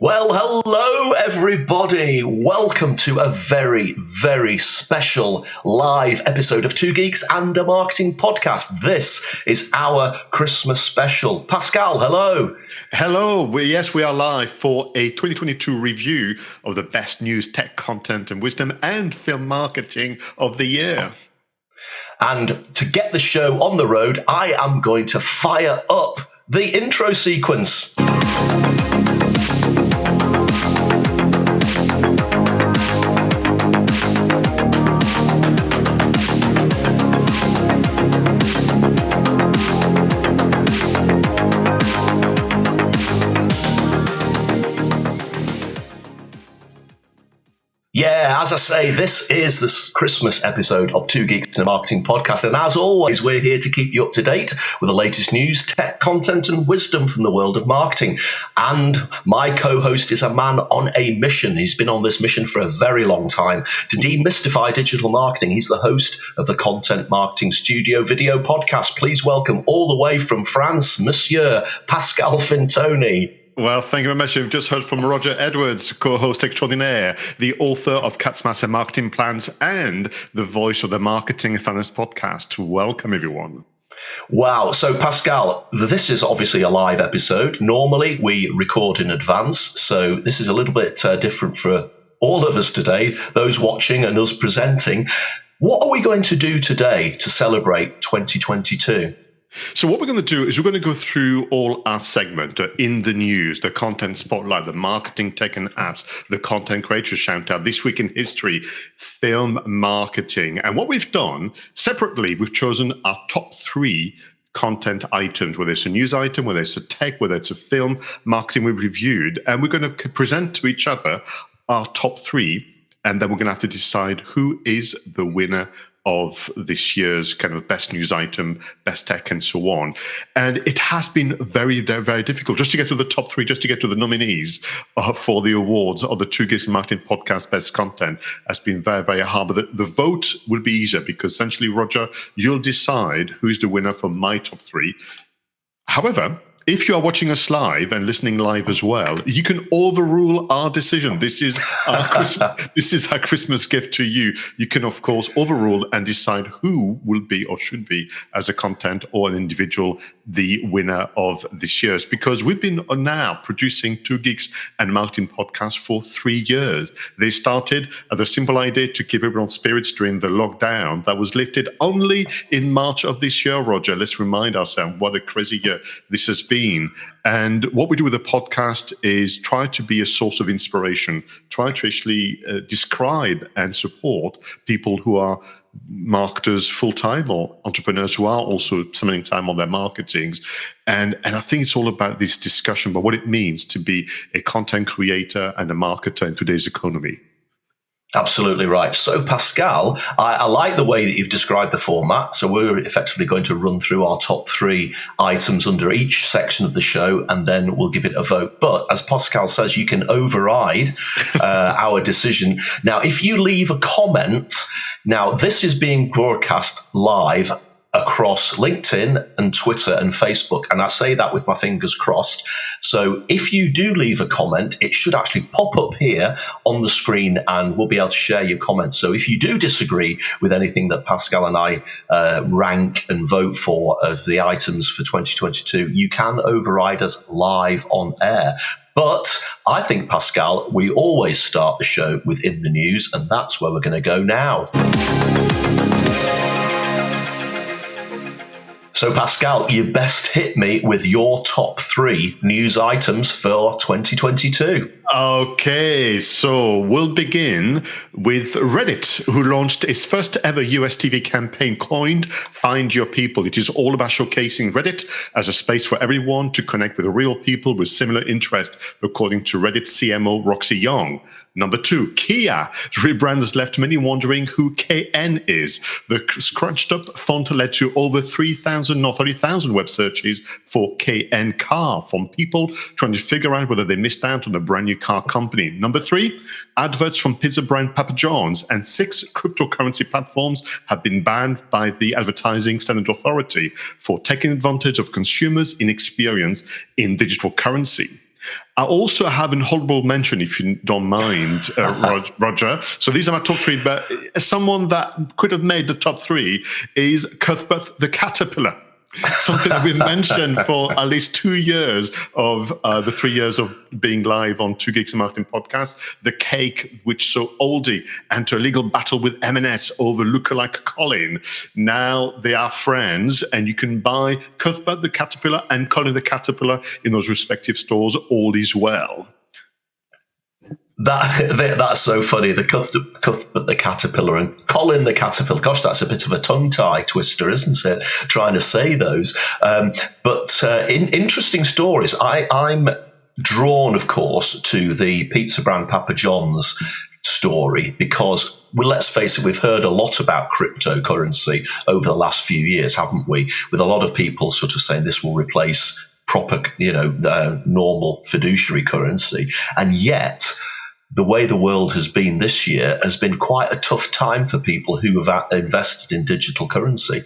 Well, hello, everybody. Welcome to a very, very special live episode of Two Geeks and a Marketing Podcast. This is our Christmas special. Pascal, hello. Hello. Yes, we are live for a 2022 review of the best news, tech content and wisdom and film marketing of the year. And to get the show on the road, I am going to fire up the intro sequence. Yeah, as I say, this is the Christmas episode of Two Geeks and a Marketing Podcast. And as always, we're here to keep you up to date with the latest news, tech, content, and wisdom from the world of marketing. And my co-host is a man on a mission. He's been on this mission for a very long time to demystify digital marketing. He's the host of the Content Marketing Studio video podcast. Please welcome all the way from France, Monsieur Pascal Fintoni. Well, thank you very much. You've just heard from Roger Edwards, co-host extraordinaire, the author of Cat's Massive Marketing Plans and the voice of the Marketing and Finance podcast. Welcome, everyone. Wow. So, Pascal, this is obviously a live episode. Normally, we record in advance. So this is a little bit different for all of us today, those watching and us presenting. What are we going to do today to celebrate 2022? So what we're going to do is we're going to go through all our segment in the news, the content spotlight, the marketing tech and apps, the content creators shout out, this week in history, film marketing. And what we've done separately, we've chosen our top 3 content items, whether it's a news item, whether it's a tech, whether it's a film marketing we've reviewed. And we're going to present to each other our top 3. And then we're going to have to decide who is the winner of this year's kind of best news item, best tech, and so on. And it has been very, very difficult just to get to the top 3, just to get to the nominees for the awards of the Two Geeks and Marketing Podcast Best Content has been very, very hard. But the vote will be easier because essentially, Roger, you'll decide who's the winner for my top 3. However, if you are watching us live and listening live as well, you can overrule our decision. This is our Christmas gift to you. You can, of course, overrule and decide who will be or should be, as a content or an individual, the winner of this year's. Because we've been now producing Two Geeks and Marketing Podcasts for 3 years. They started as a simple idea to keep everyone's spirits during the lockdown that was lifted only in March of this year, Roger. Let's remind ourselves what a crazy year this has been. And what we do with the podcast is try to be a source of inspiration, try to actually describe and support people who are marketers full-time or entrepreneurs who are also spending time on their marketings. And I think it's all about this discussion about what it means to be a content creator and a marketer in today's economy. Absolutely right. So, Pascal, I like the way that you've described the format. So we're effectively going to run through our top 3 items under each section of the show, and then we'll give it a vote. But as Pascal says, you can override our decision. Now, if you leave a comment, now this is being broadcast live across LinkedIn and Twitter and Facebook. And I say that with my fingers crossed. So if you do leave a comment, it should actually pop up here on the screen and we'll be able to share your comments. So if you do disagree with anything that Pascal and I rank and vote for of the items for 2022, you can override us live on air. But I think, Pascal, we always start the show with In the News, and that's where we're going to go now. So, Pascal, you best hit me with your top 3 news items for 2022. Okay, so we'll begin with Reddit, who launched its first ever US TV campaign coined Find Your People. It is all about showcasing Reddit as a space for everyone to connect with real people with similar interests, according to Reddit CMO Roxy Young. Number 2, Kia. The rebrand has left many wondering who KN is. The scrunched up font led to over 3,000 or 30,000 web searches for KN car from people trying to figure out whether they missed out on a brand new car company. Number 3, adverts from pizza brand Papa John's and 6 cryptocurrency platforms have been banned by the Advertising Standard Authority for taking advantage of consumers' inexperience in digital currency. I also have an honorable mention, if you don't mind, Roger. So these are my top three, but someone that could have made the top three is Cuthbert the Caterpillar. Something that we've mentioned for at least 2 years of the 3 years of being live on Two Geeks and Marketing podcast. The cake, which so oldie, and to a legal battle with M&S over lookalike Colin. Now they are friends, and you can buy Cuthbert the Caterpillar and Colin the Caterpillar in those respective stores. All is well. That's so funny. The Cuthbert the Caterpillar and Colin the Caterpillar. Gosh, that's a bit of a tongue tie twister, isn't it? Trying to say those. But in interesting stories. I'm drawn, of course, to the pizza brand Papa John's story because, well, let's face it, we've heard a lot about cryptocurrency over the last few years, haven't we? With a lot of people sort of saying this will replace proper, normal fiduciary currency, and yet the way the world has been this year has been quite a tough time for people who have invested in digital currency.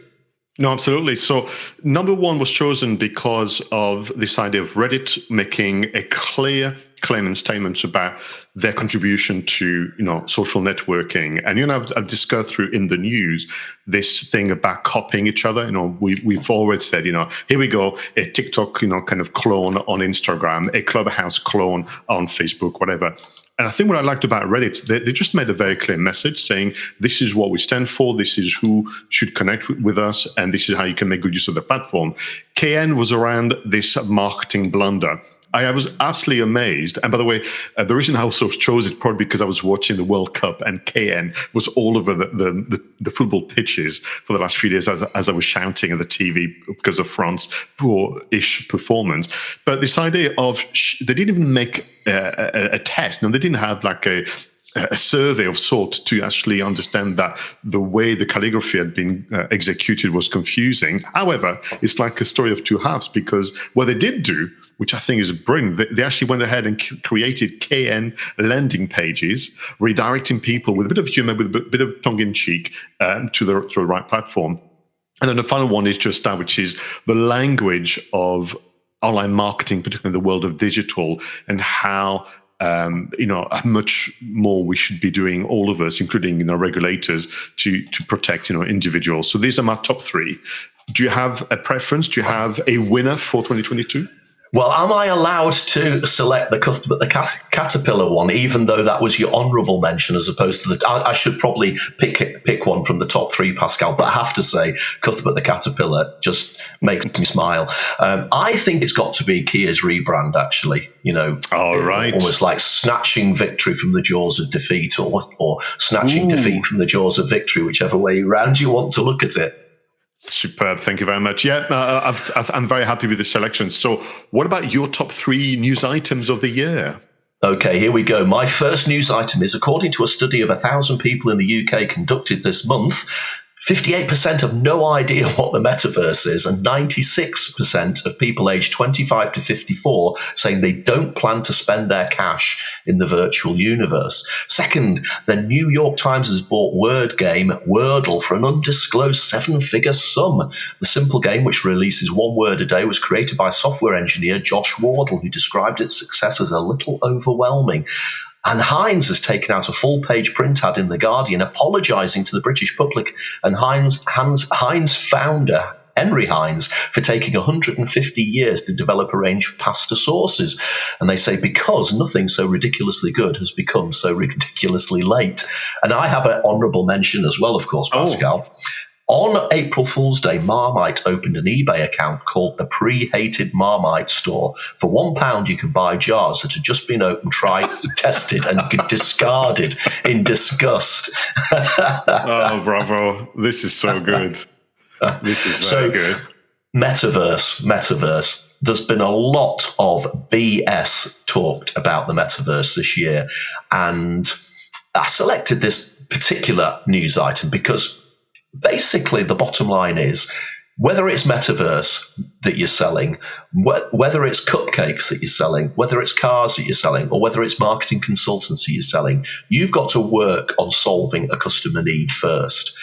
No, absolutely. So number one was chosen because of this idea of Reddit making a clear claim and statements about their contribution to, social networking. And, I've discussed through in the news this thing about copying each other. We've always said, here we go, a TikTok, kind of clone on Instagram, a Clubhouse clone on Facebook, whatever. And I think what I liked about Reddit, they just made a very clear message saying, this is what we stand for, this is who should connect with us, and this is how you can make good use of the platform. KN was around this marketing blunder. I was absolutely amazed. And by the way, the reason I also chose it probably because I was watching the World Cup and KN was all over the football pitches for the last few days as I was shouting at the TV because of France's poor-ish performance. But this idea of they didn't even make a test. No, they didn't have like a survey of sorts to actually understand that the way the calligraphy had been executed was confusing. However, it's like a story of two halves because what they did do, which I think is brilliant, they actually went ahead and created KN landing pages, redirecting people with a bit of humor, with a bit of tongue-in-cheek to the right platform. And then the final one is just that, which is the language of online marketing, particularly in the world of digital, and how much more we should be doing, all of us, including regulators, to protect individuals. So these are my top three. Do you have a preference? Do you have a winner for 2022? Well, am I allowed to select the Cuthbert the Caterpillar one, even though that was your honourable mention, as opposed to I should probably pick one from the top three, Pascal. But I have to say, Cuthbert the Caterpillar just makes me smile. I think it's got to be Kia's rebrand, actually. All right, almost like snatching victory from the jaws of defeat, or snatching defeat from the jaws of victory, whichever way around you want to look at it. Superb. Thank you very much. Yeah, I'm very happy with the selection. So what about your top three news items of the year? Okay, here we go. My first news item is, according to a study of 1,000 people in the UK conducted this month, 58% have no idea what the metaverse is, and 96% of people aged 25 to 54 saying they don't plan to spend their cash in the virtual universe. Second, the New York Times has bought word game Wordle for an undisclosed seven-figure sum. The simple game, which releases one word a day, was created by software engineer Josh Wardle, who described its success as a little overwhelming. And Heinz has taken out a full-page print ad in The Guardian apologising to the British public and Heinz founder, Henry Heinz, for taking 150 years to develop a range of pasta sauces. And they say, because nothing so ridiculously good has become so ridiculously late. And I have an honourable mention as well, of course, Pascal. Oh. On April Fool's Day, Marmite opened an eBay account called the Pre-Hated Marmite Store. For £1, you could buy jars that had just been opened, tried, tested, and discarded in disgust. Oh, bravo. This is so good. This is very good. Metaverse. There's been a lot of BS talked about the metaverse this year. And I selected this particular news item because basically, the bottom line is whether it's metaverse that you're selling, whether it's cupcakes that you're selling, whether it's cars that you're selling, or whether it's marketing consultancy you're selling, you've got to work on solving a customer need first,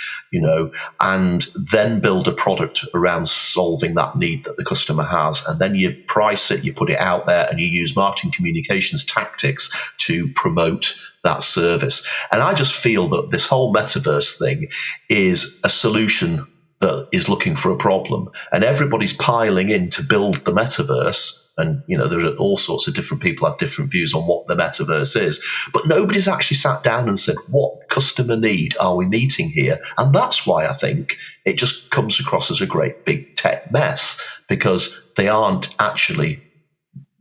and then build a product around solving that need that the customer has. And then you price it, you put it out there, and you use marketing communications tactics to promote that service. And I just feel that this whole metaverse thing is a solution that is looking for a problem, and everybody's piling in to build the metaverse. And, there are all sorts of different people have different views on what the metaverse is, but nobody's actually sat down and said, what customer need are we meeting here? And that's why I think it just comes across as a great big tech mess, because they aren't actually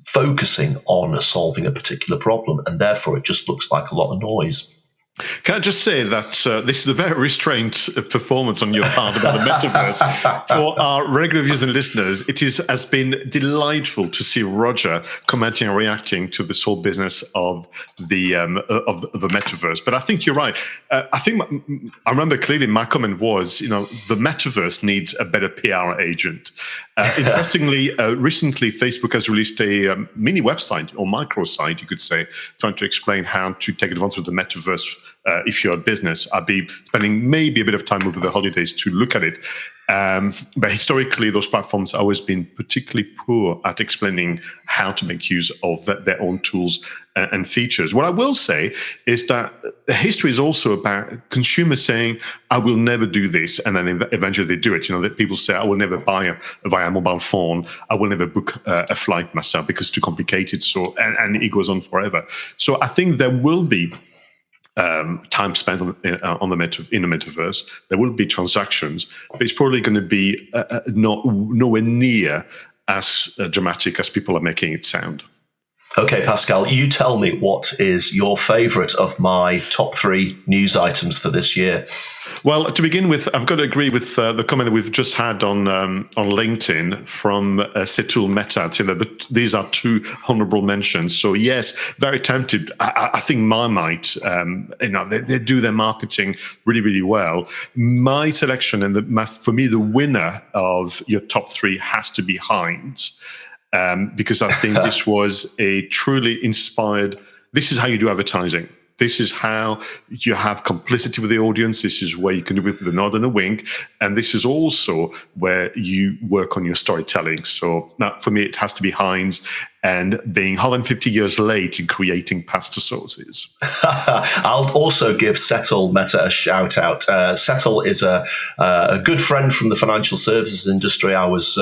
focusing on solving a particular problem, and therefore it just looks like a lot of noise. Can I just say that this is a very restrained performance on your part about the metaverse. For our regular viewers and listeners, has been delightful to see Roger commenting and reacting to this whole business of the metaverse. But I think you're right. I remember clearly my comment was, the metaverse needs a better PR agent. Interestingly, recently Facebook has released a mini website or microsite, you could say, trying to explain how to take advantage of the metaverse. If you're a business, I'll be spending maybe a bit of time over the holidays to look at it. But historically, those platforms have always been particularly poor at explaining how to make use of their own tools and features. What I will say is that history is also about consumers saying, I will never do this, and then eventually they do it. That people say, I will never buy via a mobile phone. I will never book a flight myself because it's too complicated. And it goes on forever. So I think there will be time spent in the metaverse. There will be transactions, but it's probably going to be nowhere near as dramatic as people are making it sound. Okay, Pascal, you tell me, what is your favourite of my top 3 news items for this year? Well, to begin with, I've got to agree with the comment that we've just had on LinkedIn from Setul Mehta. These are 2 honourable mentions. So yes, very tempted. I think Marmite, they do their marketing really, really well. My selection and for me, the winner of your top 3 has to be Heinz. Because I think this was a truly inspired. This is how you do advertising. This is how you have complicity with the audience. This is where you can do it with a nod and a wink. And this is also where you work on your storytelling. So now for me, it has to be Heinz, and being 150 years late in creating pasta sauces. I'll also give Setul Mehta a shout out. Setul is a good friend from the financial services industry. I was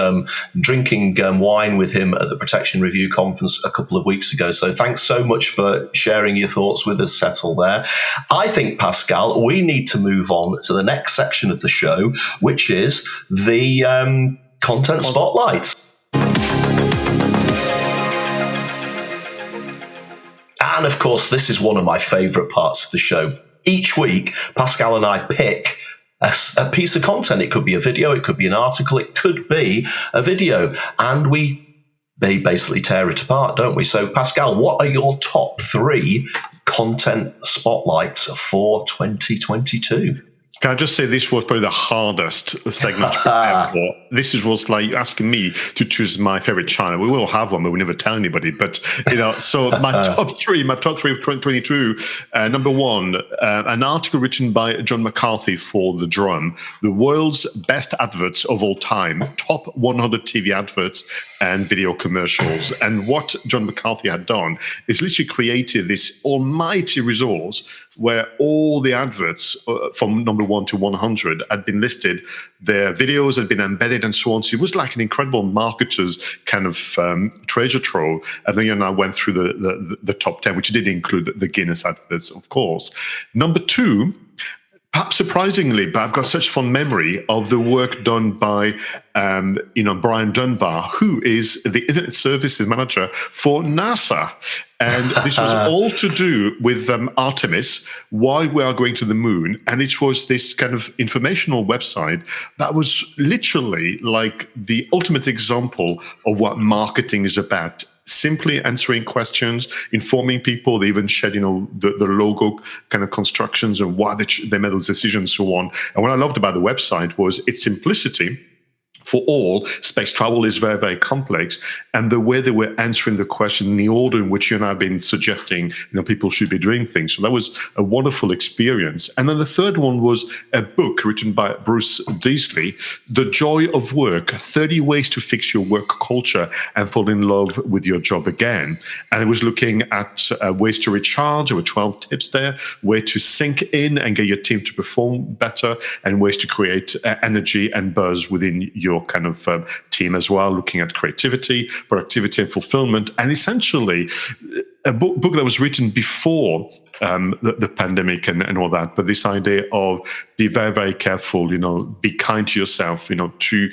drinking wine with him at the Protection Review conference a couple of weeks ago. So thanks so much for sharing your thoughts with us, Setul, there. I think, Pascal, we need to move on to the next section of the show, which is the content spotlights. And of course, this is one of my favourite parts of the show. Each week, Pascal and I pick a piece of content. It could be a video, it could be an article, it could be a video. And they basically tear it apart, don't we? So, Pascal, what are your top 3 content spotlights for 2022? Can I just say this was probably the hardest segment to prepare for. This was like asking me to choose my favorite channel. We will have one, but we never tell anybody. But so my top three of 2022. Number 1, an article written by John McCarthy for The Drum, the world's best adverts of all time, top 100 TV adverts and video commercials. And what John McCarthy had done is literally created this almighty resource where all the adverts from number 1 to 100 had been listed. Their videos had been embedded and so on. So it was like an incredible marketer's kind of treasure trove. And then I went through the top 10, which did include the Guinness adverts, of course. Number 2, perhaps surprisingly, but I've got such fond memory of the work done by, Brian Dunbar, who is the Internet Services Manager for NASA. And this was all to do with Artemis, why we are going to the moon. And it was this kind of informational website that was literally like the ultimate example of what marketing is about. Simply answering questions, informing people. They even shared, the logo kind of constructions and why they made those decisions and so on. And what I loved about the website was its simplicity for all, space travel is very, very complex. And the way they were answering the question in the order in which you and I have been suggesting, people should be doing things. So that was a wonderful experience. And then the third one was a book written by Bruce Deasley, The Joy of Work, 30 Ways to Fix Your Work Culture and Fall in Love with Your Job Again. And it was looking at ways to recharge. There were 12 tips there, way to sink in and get your team to perform better, and ways to create energy and buzz within your kind of team as well, looking at creativity, productivity, and fulfillment. And essentially, a book that was written before the pandemic and all that, but this idea of be very, very careful, be kind to yourself, to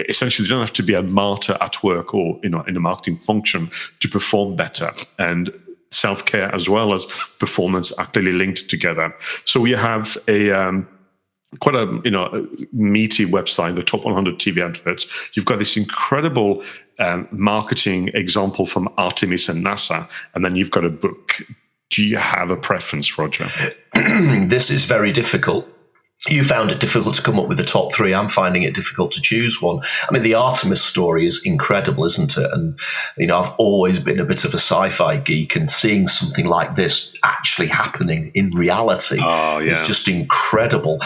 essentially, you don't have to be a martyr at work or, in a marketing function to perform better. And self-care as well as performance are clearly linked together. So we have quite a meaty website, the top 100 TV adverts. You've got this incredible marketing example from Artemis and NASA, and then you've got a book. Do you have a preference, Roger? This is very difficult. You found it difficult to come up with the top three. I'm finding it difficult to choose one. I mean, the Artemis story is incredible, isn't it? And, I've always been a bit of a sci-fi geek, and seeing something like this actually happening in reality is just incredible.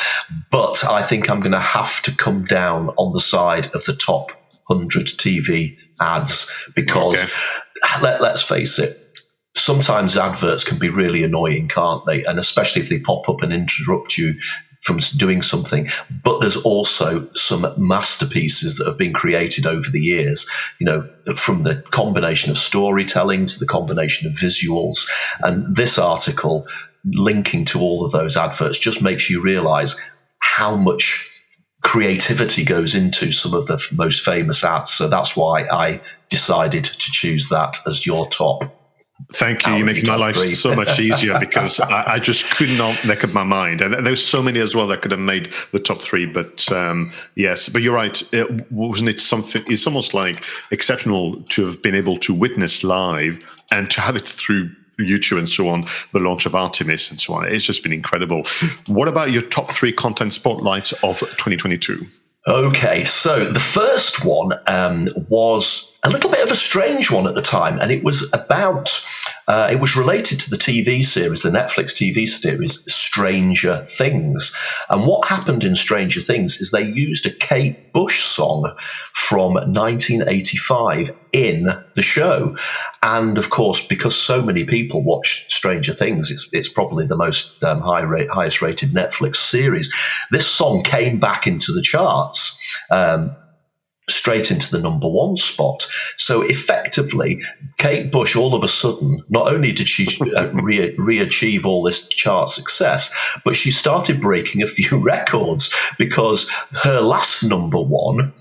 But I think I'm going to have to come down on the side of the top 100 TV ads because, let's face it, sometimes adverts can be really annoying, can't they? And especially if they pop up and interrupt you from doing something. But there's also some masterpieces that have been created over the years, from the combination of storytelling to the combination of visuals. And this article linking to all of those adverts just makes you realize how much creativity goes into some of the most famous ads. So that's why I decided to choose that as your top. Thank you. You make my life so much easier because I just could not make up my mind. And there's so many as well that could have made the top three. But yes, but you're right. Wasn't it something? It's almost like exceptional to have been able to witness live and to have it through YouTube and so on, the launch of Artemis and so on. It's just been incredible. What about your top three content spotlights of 2022? Okay, so the first one was a little bit of a strange one at the time, and it was about, it was related to the TV series, the Netflix TV series, Stranger Things. And what happened in Stranger Things is they used a Kate Bush song from 1985 in the show. And of course, because so many people watch Stranger Things, it's probably the most highest rated Netflix series. This song came back into the charts. Straight into the number one spot. So effectively, Kate Bush, all of a sudden, not only did she re-achieve all this chart success, but she started breaking a few records because her last number one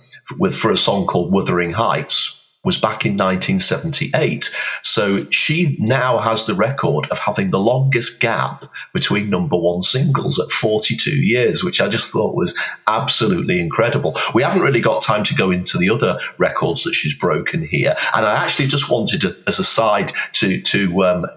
for a song called Wuthering Heights was back in 1978. So she now has the record of having the longest gap between number one singles at 42 years, which I just thought was absolutely incredible. We haven't really got time to go into the other records that she's broken here. And I actually just wanted to, as a side, to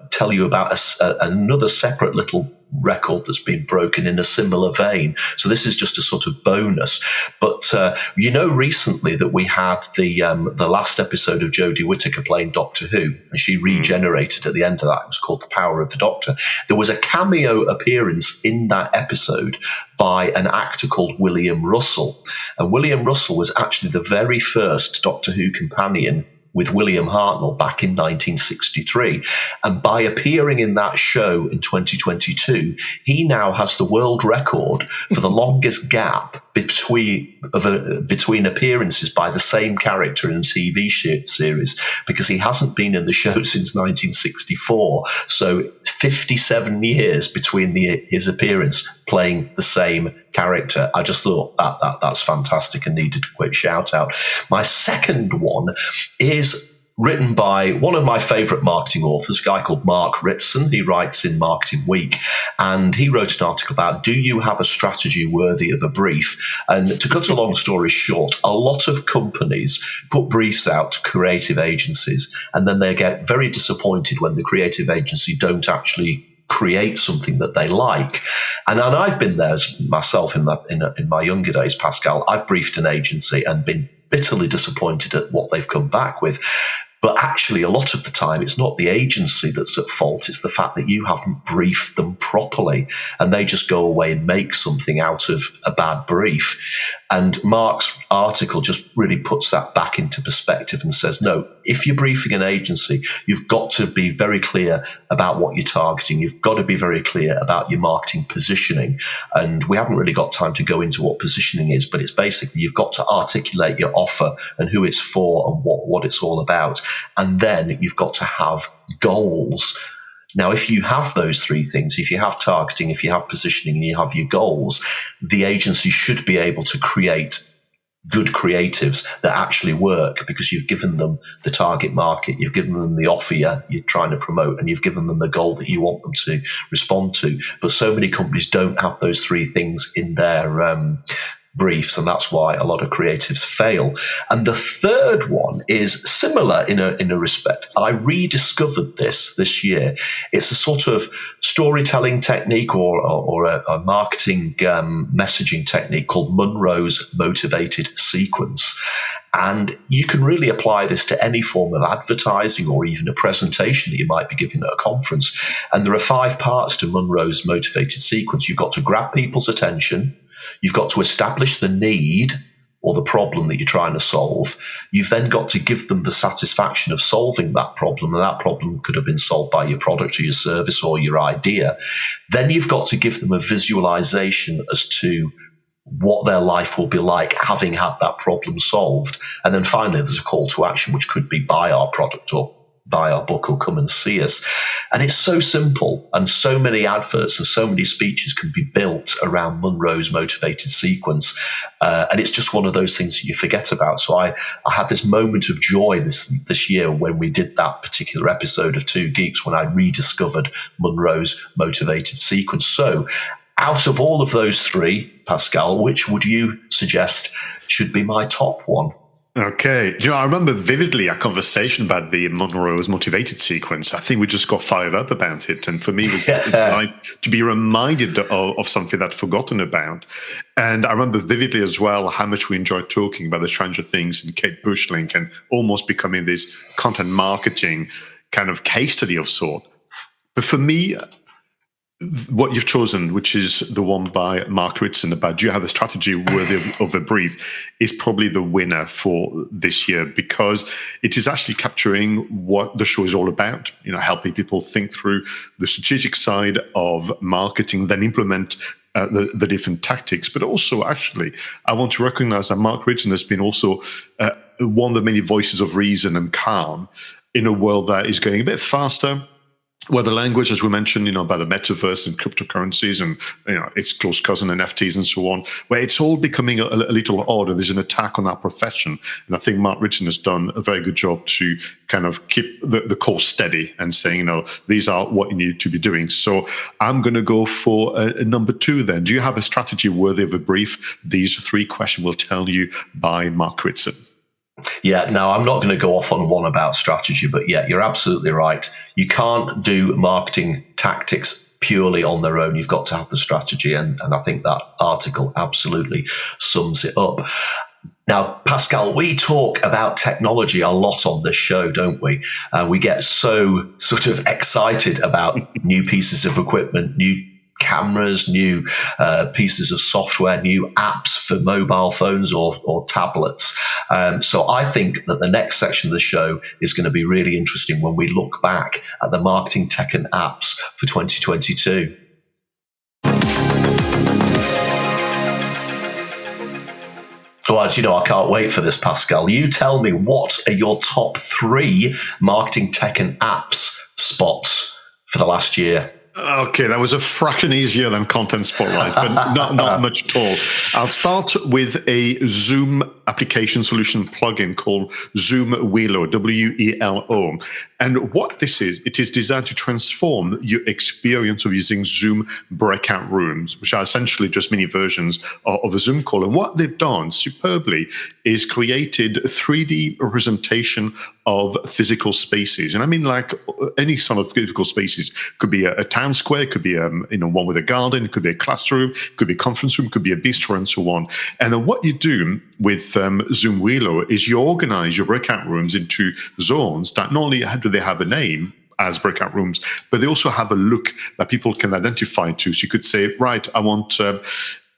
tell you about another separate little record that's been broken in a similar vein. So this is just a sort of bonus. But recently that we had the last episode of Jodie Whittaker playing Doctor Who, and she regenerated at the end of that. It was called The Power of the Doctor. There was a cameo appearance in that episode by an actor called William Russell. And William Russell was actually the very first Doctor Who companion with William Hartnell back in 1963. And by appearing in that show in 2022, he now has the world record for the longest gap between appearances by the same character in a TV series, because he hasn't been in the show since 1964. So 57 years between his appearance playing the same character. I just thought that's fantastic and needed a quick shout out. My second one is written by one of my favorite marketing authors, a guy called Mark Ritson. He writes in Marketing Week, and he wrote an article about, do you have a strategy worthy of a brief? And to cut a long story short, a lot of companies put briefs out to creative agencies, and then they get very disappointed when the creative agency don't actually create something that they like. And I've been there myself in my younger days, Pascal. I've briefed an agency and been bitterly disappointed at what they've come back with. But actually, a lot of the time, it's not the agency that's at fault. It's the fact that you haven't briefed them properly, and they just go away and make something out of a bad brief. And Mark's article just really puts that back into perspective and says, no, if you're briefing an agency, you've got to be very clear about what you're targeting. You've got to be very clear about your marketing positioning. And we haven't really got time to go into what positioning is, but it's basically you've got to articulate your offer and who it's for and what it's all about. And then you've got to have goals. Now, if you have those three things, if you have targeting, if you have positioning, and you have your goals, the agency should be able to create good creatives that actually work, because you've given them the target market, you've given them the offer you're trying to promote, and you've given them the goal that you want them to respond to. But so many companies don't have those three things in their briefs, and that's why a lot of creatives fail. And the third one is similar in a respect. I rediscovered this year. It's a sort of storytelling technique or a marketing messaging technique called Munro's motivated sequence. And you can really apply this to any form of advertising or even a presentation that you might be giving at a conference. And there are 5 parts to Munro's motivated sequence. You've got to grab people's attention. You've got to establish the need or the problem that you're trying to solve. You've then got to give them the satisfaction of solving that problem, and that problem could have been solved by your product or your service or your idea. Then you've got to give them a visualization as to what their life will be like having had that problem solved. And then finally, there's a call to action, which could be buy our product or buy our book or come and see us. And it's so simple, and so many adverts and so many speeches can be built around Munro's motivated sequence. And it's just one of those things that you forget about. So I had this moment of joy this year when we did that particular episode of Two Geeks, when I rediscovered Munro's motivated sequence. So out of all of those three, Pascal, which would you suggest should be my top one? Okay. I remember vividly a conversation about the Munro's motivated sequence. I think we just got fired up about it. And for me, it was like to be reminded of something I'd forgotten about. And I remember vividly as well how much we enjoyed talking about the Stranger Things and Kate Bushling, and almost becoming this content marketing kind of case study of sort. But for me, what you've chosen, which is the one by Mark Ritson about do you have a strategy worthy of a brief, is probably the winner for this year, because it is actually capturing what the show is all about, helping people think through the strategic side of marketing, then implement the different tactics. But also, actually, I want to recognize that Mark Ritson has been also one of the many voices of reason and calm in a world that is going a bit faster, where the language, as we mentioned, about the metaverse and cryptocurrencies and, its close cousin NFTs and so on, where it's all becoming a little odd, and there's an attack on our profession. And I think Mark Ritson has done a very good job to kind of keep the course steady and saying, these are what you need to be doing. So I'm going to go for a number 2 then. Do you have a strategy worthy of a brief? These 3 questions will tell you by Mark Ritson. Yeah, no, I'm not going to go off on one about strategy, but yeah, you're absolutely right. You can't do marketing tactics purely on their own. You've got to have the strategy, and I think that article absolutely sums it up. Now, Pascal, we talk about technology a lot on this show, don't we? We get so sort of excited about new pieces of equipment, new cameras, new pieces of software, new apps for mobile phones or tablets. So I think that the next section of the show is going to be really interesting when we look back at the marketing tech and apps for 2022. Well, I can't wait for this, Pascal. You tell me, what are your top 3 marketing tech and apps spots for the last year? Okay, that was a fraction easier than Content Spotlight, but not much at all. I'll start with a Zoom application solution plugin called RogVLOG, W-E-L-O. And what this is, it is designed to transform your experience of using Zoom breakout rooms, which are essentially just mini versions of a Zoom call. And what they've done superbly is created 3D representation of physical spaces. And I mean, like any sort of physical spaces, could be a town square, it could be one with a garden, it could be a classroom, it could be a conference room, it could be a bistro, and so on. And then what you do with ZoomWhilo is you organize your breakout rooms into zones that not only do they have a name as breakout rooms, but they also have a look that people can identify to. So you could say, right, I want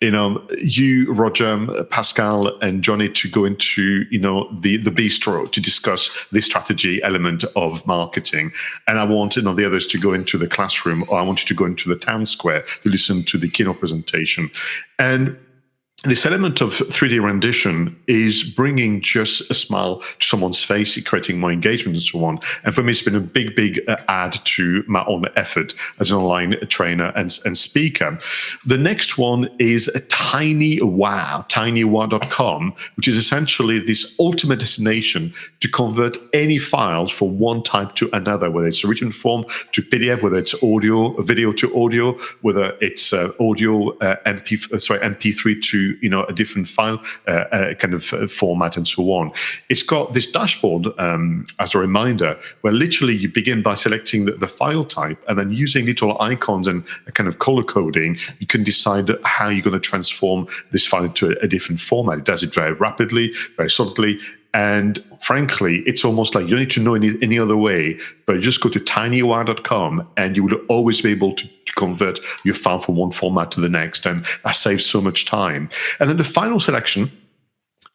you, Roger, Pascal, and Johnny to go into, the bistro to discuss the strategy element of marketing. And I want, the others to go into the classroom, or I want you to go into the town square to listen to the keynote presentation. And this element of 3D rendition is bringing just a smile to someone's face, creating more engagement and so on. And for me, it's been a big add to my own effort as an online trainer and speaker. The next one is TinyWow, tinywow.com, which is essentially this ultimate destination to convert any files from one type to another, whether it's a written form to PDF, whether it's audio, video to audio, whether it's audio MP3 to a different file format and so on. It's got this dashboard as a reminder where literally you begin by selecting the file type, and then using little icons and a kind of color coding, you can decide how you're going to transform this file into a different format. It does it very rapidly, very subtly. And frankly, it's almost like you don't need to know any other way, but just go to tinywow.com and you will always be able to convert your file from one format to the next. And that saves so much time. And then the final selection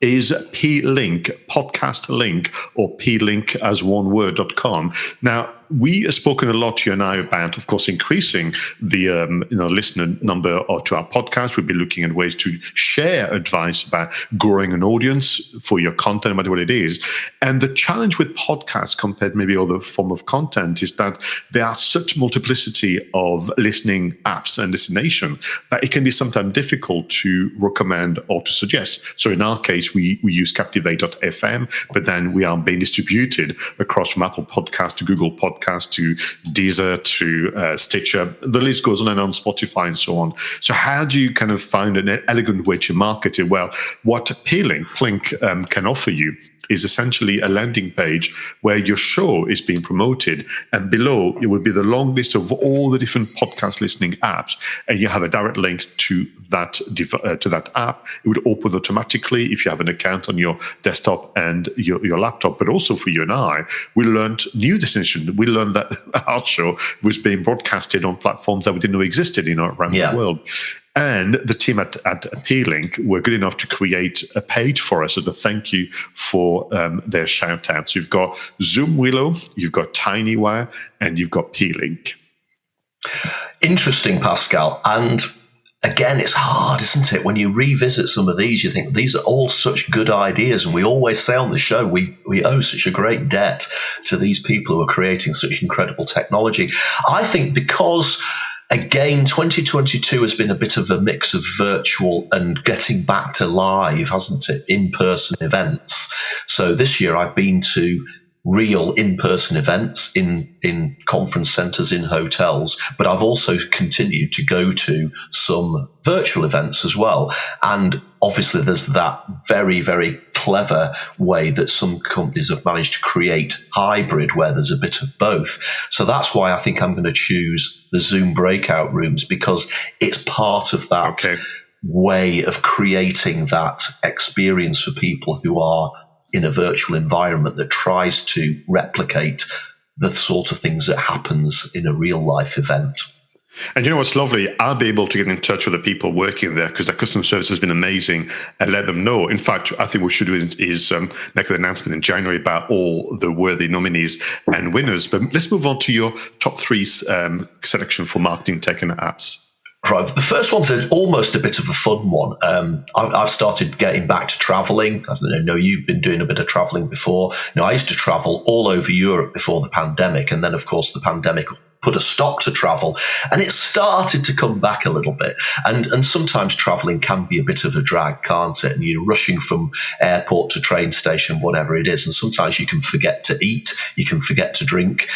is P-Link, podcast link, or plink as one word.com. Now, we have spoken a lot, you and I, about, of course, increasing the listener number to our podcast. We'll be looking at ways to share advice about growing an audience for your content, no matter what it is. And the challenge with podcasts compared to maybe other form of content is that there are such multiplicity of listening apps and destination that it can be sometimes difficult to recommend or to suggest. So in our case, we use Captivate.fm, but then we are being distributed across from Apple Podcasts to Google Podcasts to Deezer to Stitcher. The list goes on and on, Spotify and so on. So how do you kind of find an elegant way to market it? Well, what Plink can offer you is essentially a landing page where your show is being promoted, and below it will be the long list of all the different podcast listening apps, and you have a direct link to that app. It would open automatically if you have an account on your desktop and your laptop. But also for you and I, we learned new destination. We learned that our show was being broadcasted on platforms that we didn't know existed around the world. And the team at P-Link were good enough to create a page for us as a thank you for their shout outs. You've got ZoomWhilo, you've got TinyWow, and you've got P-Link. Interesting, Pascal. And again, it's hard, isn't it? When you revisit some of these, you think these are all such good ideas. And we always say on the show, we owe such a great debt to these people who are creating such incredible technology. I think because, again, 2022 has been a bit of a mix of virtual and getting back to live, hasn't it? In-person events. So this year I've been to real in-person events in conference centres, in hotels, but I've also continued to go to some virtual events as well. And obviously there's that very, very clever way that some companies have managed to create hybrid where there's a bit of both. So that's why I think I'm going to choose the Zoom breakout rooms, because it's part of that way of creating that experience for people who are in a virtual environment that tries to replicate the sort of things that happens in a real life event. And you know what's lovely? I'll be able to get in touch with the people working there because their customer service has been amazing, and let them know. In fact, I think what we should do is make an announcement in January about all the worthy nominees and winners. But let's move on to your top three selection for marketing tech and apps. Right. The first one's almost a bit of a fun one. I've started getting back to traveling. I know you've been doing a bit of traveling before. I used to travel all over Europe before the pandemic. And then, of course, the pandemic put a stop to travel, and it started to come back a little bit. And sometimes traveling can be a bit of a drag, can't it? And you're rushing from airport to train station, whatever it is. And sometimes you can forget to eat, you can forget to drink,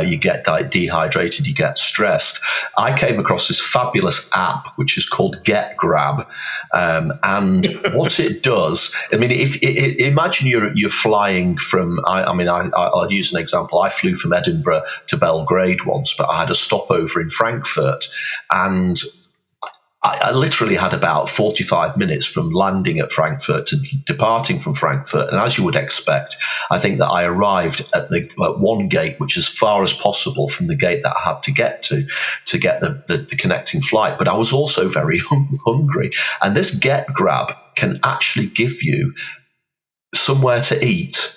you get dehydrated, you get stressed. I came across this fabulous app, which is called Get Grab. And what it does, imagine you're flying from, I'll use an example. I flew from Edinburgh to Belgrade once. once, but I had a stopover in Frankfurt, and I literally had about 45 minutes from landing at Frankfurt to departing from Frankfurt. And as you would expect, I think that I arrived at one gate, which is as far as possible from the gate that I had to get the connecting flight. But I was also very hungry. And this Get Grab can actually give you somewhere to eat.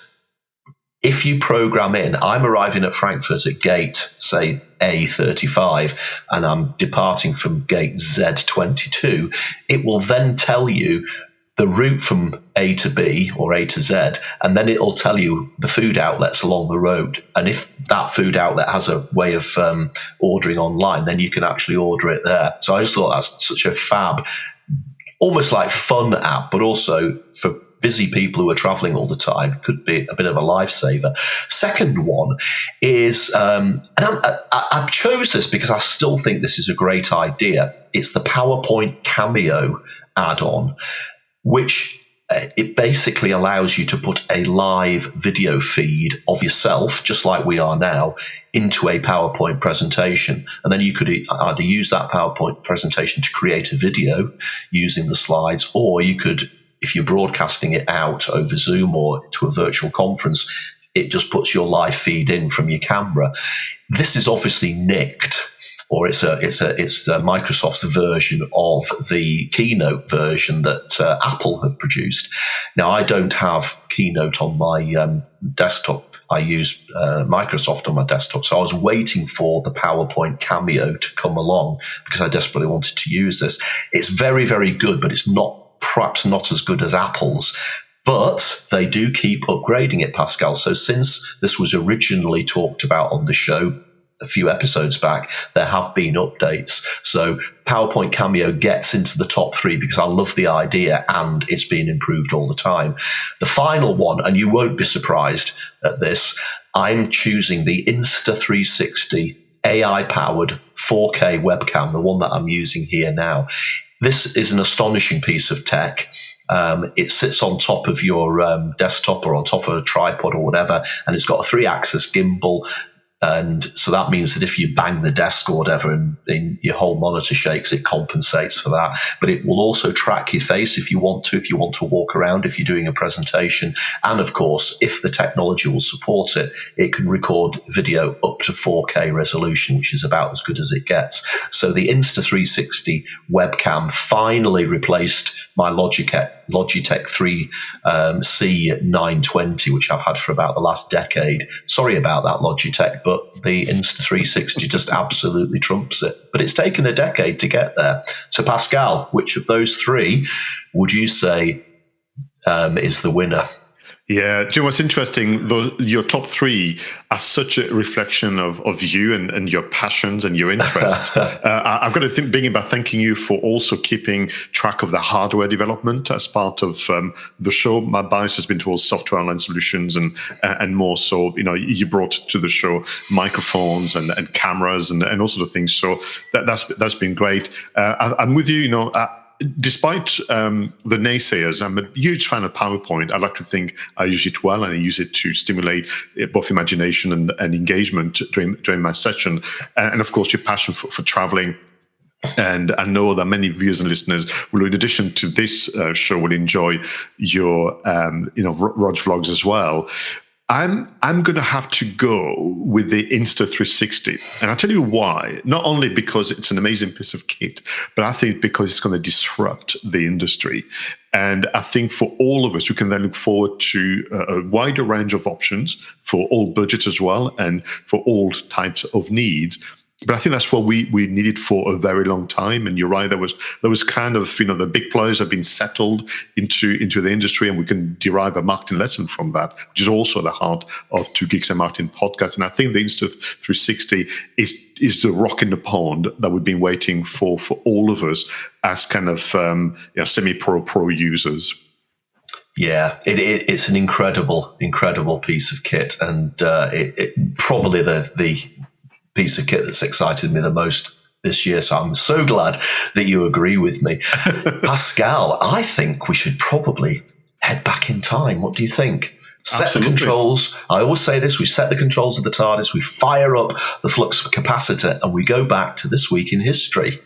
If you program in, I'm arriving at Frankfurt at gate, say, A35, and I'm departing from gate Z22, it will then tell you the route from A to B or A to Z, and then it'll tell you the food outlets along the road. And if that food outlet has a way of ordering online, then you can actually order it there. So I just thought that's such a fab, almost like fun app, but also for busy people who are traveling all the time, could be a bit of a lifesaver. Second one is, and I chose this because I still think this is a great idea. It's the PowerPoint Cameo add-on, which it basically allows you to put a live video feed of yourself, just like we are now, into a PowerPoint presentation. And then you could either use that PowerPoint presentation to create a video using the slides, or you could, if you're broadcasting it out over Zoom or to a virtual conference, it just puts your live feed in from your camera. This is obviously nicked, or it's Microsoft's version of the Keynote version that Apple have produced. Now, I don't have Keynote on my desktop. I use Microsoft on my desktop. So I was waiting for the PowerPoint Cameo to come along because I desperately wanted to use this. It's very, very good, but it's perhaps not as good as Apple's, but they do keep upgrading it, Pascal. So since this was originally talked about on the show a few episodes back, there have been updates. So PowerPoint Cameo gets into the top 3 because I love the idea and it's being improved all the time. The final one, and you won't be surprised at this, I'm choosing the Insta360 AI-powered 4K webcam, the one that I'm using here now. This is an astonishing piece of tech. It sits on top of your desktop or on top of a tripod or whatever, and it's got a 3-axis gimbal. And so that means that if you bang the desk or whatever and your whole monitor shakes, it compensates for that. But it will also track your face if you want to walk around, if you're doing a presentation. And of course, if the technology will support it, it can record video up to 4K resolution, which is about as good as it gets. So the Insta360 webcam finally replaced my Logitech 3 C920, which I've had for about the last decade. Sorry about that, Logitech, but the Insta360 just absolutely trumps it. But it's taken a decade to get there. So Pascal, which of those 3 would you say is the winner? Yeah, do you know what's interesting? Your top 3 are such a reflection of you and your passions and your interests. I've got to begin by thanking you for also keeping track of the hardware development as part of the show. My bias has been towards software and solutions and more so, you brought to the show microphones and cameras and all sort of things. So that's been great. I'm with you, Despite the naysayers, I'm a huge fan of PowerPoint. I like to think I use it well, and I use it to stimulate both imagination and engagement during my session. And of course, your passion for traveling. And I know that many viewers and listeners will, in addition to this show, will enjoy your, RogVLOGs as well. I'm going to have to go with the Insta360. And I'll tell you why. Not only because it's an amazing piece of kit, but I think because it's going to disrupt the industry. And I think for all of us, we can then look forward to a wider range of options for all budgets as well and for all types of needs. But I think that's what we needed for a very long time. And you're right, there was kind of, the big players have been settled into the industry, and we can derive a marketing lesson from that, which is also the heart of Two Geeks and Marketing podcast. And I think the Insta360 is the rock in the pond that we've been waiting for all of us as kind of semi-pro users. Yeah, it's an incredible piece of kit, and it probably the piece of kit that's excited me the most this year. So I'm so glad that you agree with me. Pascal, I think we should probably head back in time. What do you think? set the controls. I always say this, we set the controls of the TARDIS, we fire up the flux capacitor, and we go back to this week in history.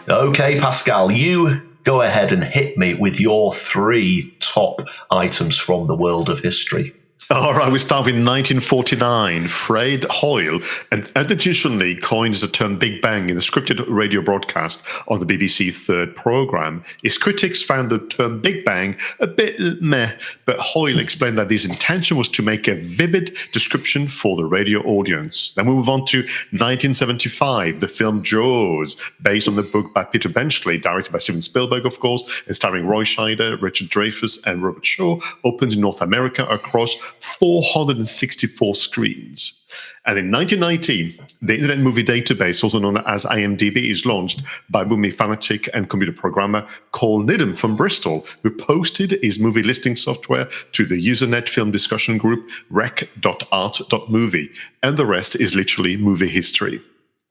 Okay, Pascal, you go ahead and hit me with your 3 top items from the world of history. All right, we start with 1949. Fred Hoyle unintentionally coins the term Big Bang in a scripted radio broadcast on the BBC Third programme. His critics found the term Big Bang a bit meh, but Hoyle explained that his intention was to make a vivid description for the radio audience. Then we move on to 1975, the film Jaws, based on the book by Peter Benchley, directed by Steven Spielberg, of course, and starring Roy Scheider, Richard Dreyfuss, and Robert Shaw, opened in North America across 464 screens. And in 1990, the Internet Movie Database, also known as IMDb, is launched by movie fanatic and computer programmer Cole Needham from Bristol, who posted his movie listing software to the Usenet film discussion group rec.art.movie. And the rest is literally movie history.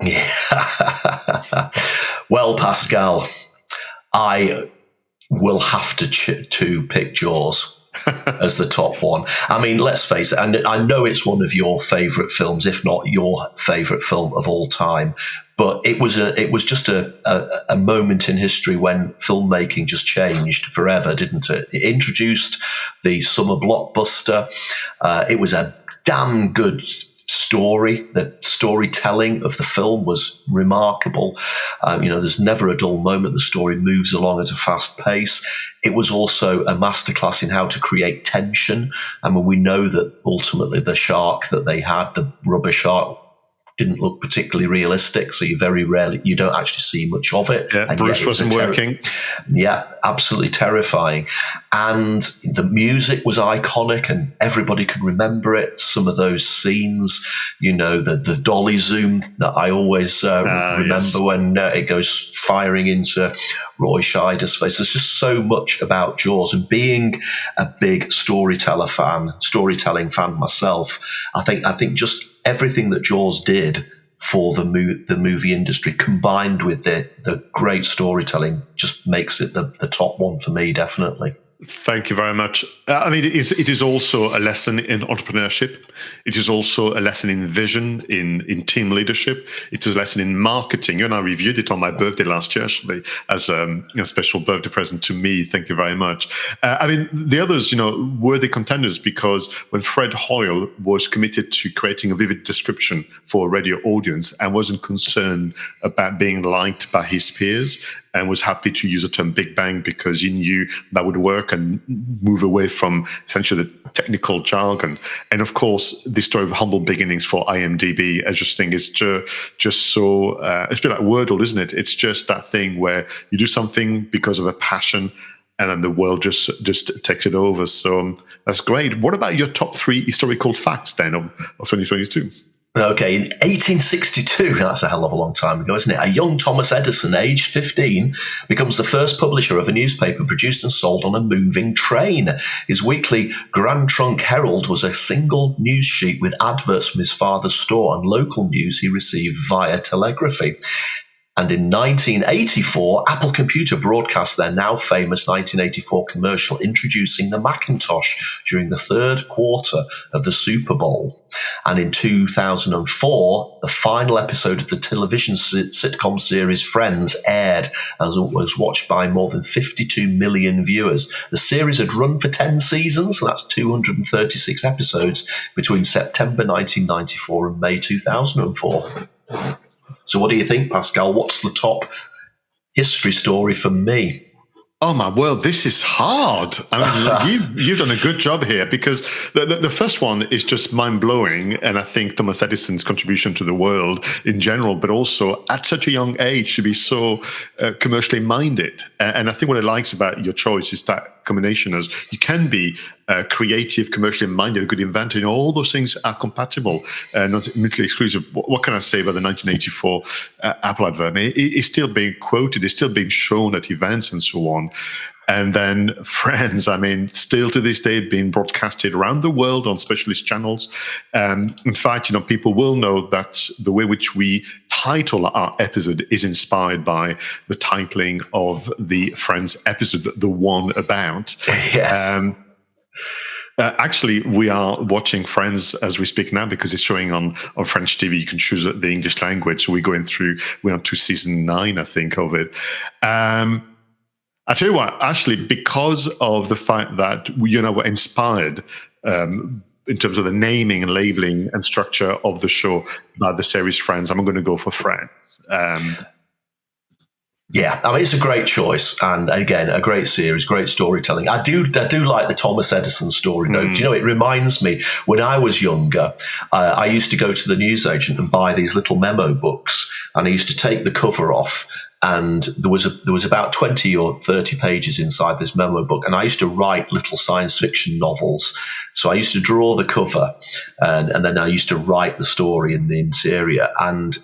Yeah. Well, Pascal, I will have to pick Jaws as the top one. I mean, let's face it, and I know it's one of your favourite films, if not your favourite film of all time. But it was just a moment in history when filmmaking just changed forever, didn't it? It introduced the summer blockbuster. It was a damn good story. The storytelling of the film was remarkable. There's never a dull moment. The story moves along at a fast pace. It was also a masterclass in how to create tension. I mean, we know that ultimately the shark that they had, the rubber shark, didn't look particularly realistic, so you don't actually see much of it. Yeah, and Bruce wasn't working. Yeah, absolutely terrifying. And the music was iconic, and everybody could remember it. Some of those scenes, the dolly zoom that I always remember when it goes firing into Roy Scheider's face. There's just so much about Jaws, and being a big storytelling fan myself, I think just everything that Jaws did for the movie industry, combined with the great storytelling, just makes it the top one for me, definitely. Thank you very much. I mean, it is also a lesson in entrepreneurship. It is also a lesson in vision, in team leadership. It is a lesson in marketing. You and I reviewed it on my birthday last year, actually, as a special birthday present to me. Thank you very much. I mean, the others, were the contenders because when Fred Hoyle was committed to creating a vivid description for a radio audience and wasn't concerned about being liked by his peers, and was happy to use the term Big Bang because he knew that would work and move away from essentially the technical jargon. And of course, the story of humble beginnings for IMDb, I just think is just so, it's a bit like Wordle, isn't it? It's just that thing where you do something because of a passion and then the world just takes it over. So that's great. What about your top 3 historical facts then of 2022? Okay, in 1862, that's a hell of a long time ago, isn't it? A young Thomas Edison, aged 15, becomes the first publisher of a newspaper produced and sold on a moving train. His weekly Grand Trunk Herald was a single news sheet with adverts from his father's store and local news he received via telegraphy. And in 1984, Apple Computer broadcast their now famous 1984 commercial introducing the Macintosh during the third quarter of the Super Bowl. And in 2004, the final episode of the television sitcom series Friends aired and was watched by more than 52 million viewers. The series had run for 10 seasons, that's 236 episodes, between September 1994 and May 2004. So what do you think, Pascal? What's the top history story for me? Oh my word, this is hard. I mean, you've done a good job here because the first one is just mind-blowing, and I think Thomas Edison's contribution to the world in general, but also at such a young age to be so commercially minded. And I think what I like about your choice is that combination as you can be creative, commercially minded, a good inventor. All those things are compatible, not mutually exclusive. What can I say about the 1984 Apple advert? I mean, it's still being quoted, it's still being shown at events and so on. And then Friends, I mean, still to this day being broadcasted around the world on specialist channels. In fact, people will know that the way which we title our episode is inspired by the titling of the Friends episode, the one about. Yes. Actually, we are watching Friends as we speak now because it's showing on French TV. You can choose the English language. So we're on to season 9, I think, of it. I tell you what, actually, because of the fact that we're inspired in terms of the naming and labeling and structure of the show by the series Friends, I'm going to go for Friends. Yeah, I mean, it's a great choice, and again, a great series, great storytelling. I do like the Thomas Edison story, though. Do you know, it reminds me, when I was younger, I used to go to the newsagent and buy these little memo books, and I used to take the cover off, and there was about 20 or 30 pages inside this memo book, and I used to write little science fiction novels. So I used to draw the cover, and then I used to write the story in the interior, and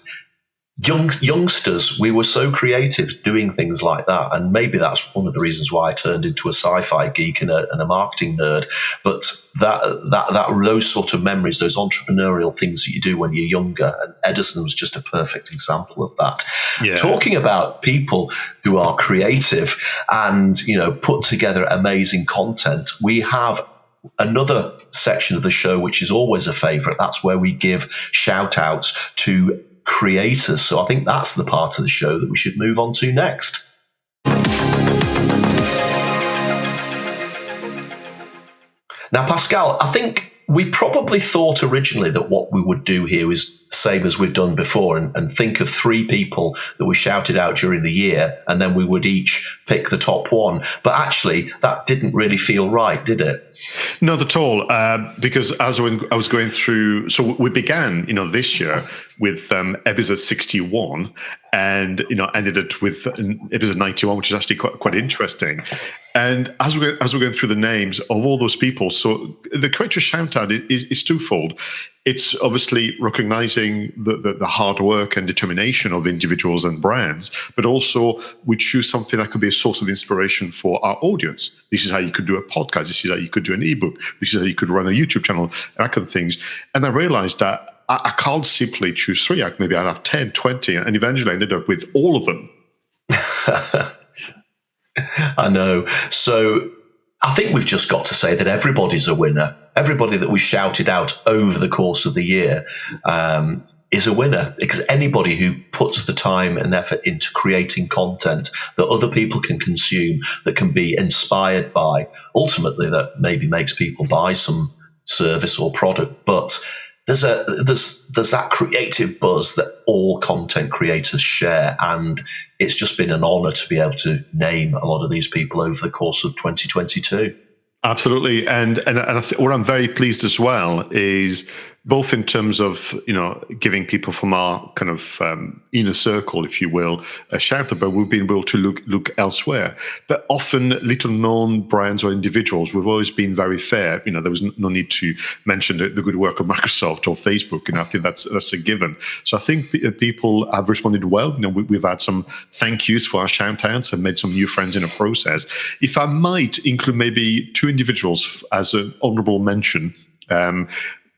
youngsters, we were so creative doing things like that, and maybe that's one of the reasons why I turned into a sci-fi geek and a marketing nerd. But that those sort of memories, those entrepreneurial things that you do when you're younger, and Edison was just a perfect example of that. Yeah. Talking about people who are creative and put together amazing content, we have another section of the show which is always a favorite. That's where we give shout outs to creators. So I think that's the part of the show that we should move on to next. Now, Pascal, I think we probably thought originally that what we would do here is the same as we've done before, and think of 3 people that we shouted out during the year, and then we would each pick the top one. But actually, that didn't really feel right, did it? Not at all, because as I was going through, so we began, this year with episode 61, and ended it with episode 91, which is actually quite interesting. And as we're going through the names of all those people, so the creator shout out is twofold. It's obviously recognizing the hard work and determination of individuals and brands, but also we choose something that could be a source of inspiration for our audience. This is how you could do a podcast. This is how you could do an ebook. This is how you could run a YouTube channel, and that kind of things. And I realized that I can't simply choose 3. Maybe I'd have 10, 20, and eventually I ended up with all of them. I know. So I think we've just got to say that everybody's a winner. Everybody that we shouted out over the course of the year is a winner, because anybody who puts the time and effort into creating content that other people can consume, that can be inspired by, ultimately that maybe makes people buy some service or product. But there's that creative buzz that all content creators share, and it's just been an honor to be able to name a lot of these people over the course of 2022. Absolutely, and I what I'm very pleased as well is both in terms of giving people from our kind of inner circle, if you will, a shout out, but we've been able to look elsewhere. But often little known brands or individuals, we've always been very fair. There was no need to mention the good work of Microsoft or Facebook. I think that's a given. So I think people have responded well. We've had some thank yous for our shout outs and made some new friends in the process. If I might include maybe 2 individuals as an honorable mention.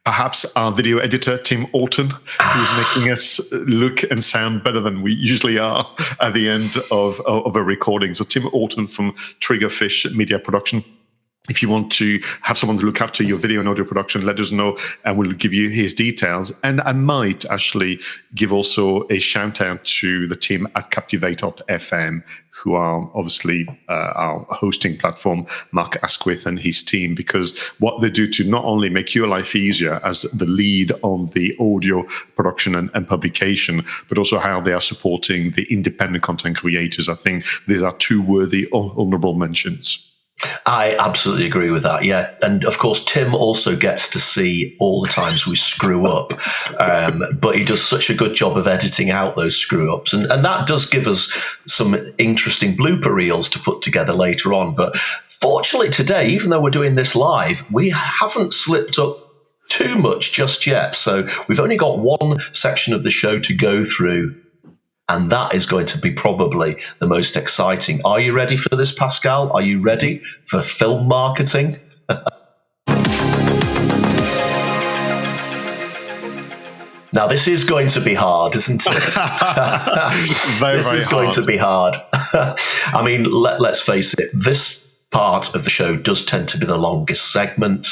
Perhaps our video editor, Tim Alton, who's making us look and sound better than we usually are at the end of a recording. So Tim Alton from Triggerfish Media Production. If you want to have someone to look after your video and audio production, let us know and we'll give you his details. And I might actually give also a shout out to the team at Captivate.fm, who are obviously our hosting platform, Mark Asquith and his team, because what they do to not only make your life easier as the lead on the audio production and publication, but also how they are supporting the independent content creators. I think these are 2 worthy honorable mentions. I absolutely agree with that, yeah. And of course, Tim also gets to see all the times we screw up, but he does such a good job of editing out those screw-ups. And that does give us some interesting blooper reels to put together later on. But fortunately today, even though we're doing this live, we haven't slipped up too much just yet. So we've only got one section of the show to go through. And that is going to be probably the most exciting. Are you ready for this, Pascal? Are you ready for film marketing? Now, this is going to be hard, isn't it? This is going to be hard. I mean, let's face it, this part of the show does tend to be the longest segment